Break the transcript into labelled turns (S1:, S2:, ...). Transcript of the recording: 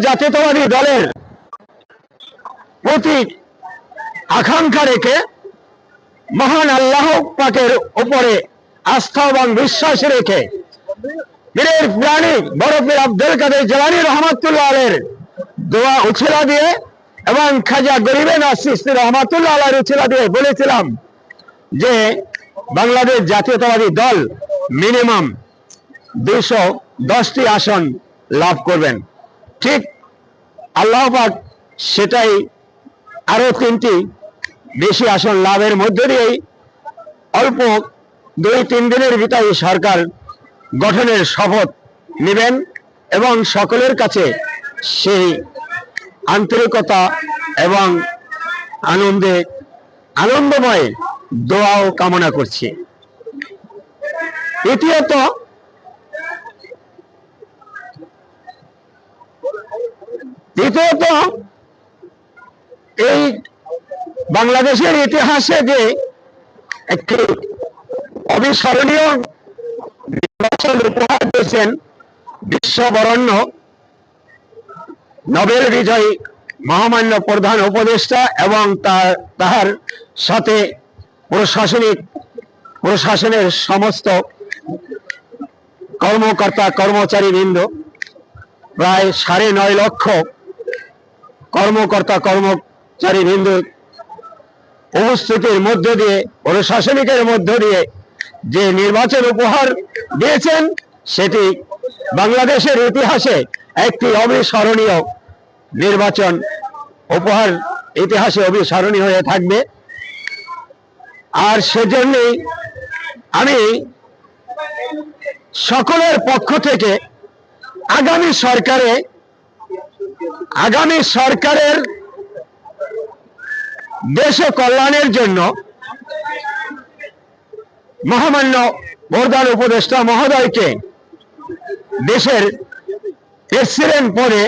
S1: জাতীয়তাবাদী দলের প্রতি আকাঙ্ক্ষা রেখে মহান আল্লাহ পাকের উপরে আস্থা এবং বিশ্বাস রেখে পীরের প্রাণী বড় পীর আব্দুল কাদের জিলানী রহমাতুল্লাহ আলাইহির দোয়া উছিলা দিয়ে এবং খাজা গরিবে নওয়াজ চিশতি রহমাতুল্লাহ আলাইহির উছিলা দিয়ে বলেছিলাম যে বাংলাদেশ জাতীয়তাবাদী দল মিনিমাম 210টি আসন লাভ করবেন। ঠিক আল্লাহ পাক সেটাই আরো 3টি বেশি আসন লাভের মধ্য দিয়েই অল্প 2-3 দিনের ভিতরে সরকার গঠনের শপথ নেবেন এবং সকলের কাছে সেই আন্তরিকতা এবং আনন্দময় দোয়াও কামনা করছি। দ্বিতীয়ত, এই বাংলাদেশের ইতিহাসে যে একটি অবিস্মরণীয় নির্বাচন উপহার দিয়েছেন বিশ্ববরণ্য নোবেল বিজয়ী মহামান্য প্রধান উপদেষ্টা এবং তার সাথে প্রশাসনের সমস্ত কর্মকর্তা কর্মচারীবৃন্দ, প্রায় 9.5 লক্ষ কর্মচারীবৃন্দ উপস্থিতির মধ্য দিয়ে প্রশাসনিকের মধ্য দিয়ে যে নির্বাচন উপহার দিয়েছেন সেটি বাংলাদেশের ইতিহাসে একটি অবিস্মরণীয় নির্বাচন উপহার, ইতিহাসে অবিস্মরণীয় হয়ে থাকবে। আর সেজন্যই আমি সকলের পক্ষ থেকে আগামী সরকারের দেশ ও কল্যাণের জন্য মহামান্য প্রধান উপদেষ্টা মহোদয়কে দেশের প্রেসিডেন্ট পদে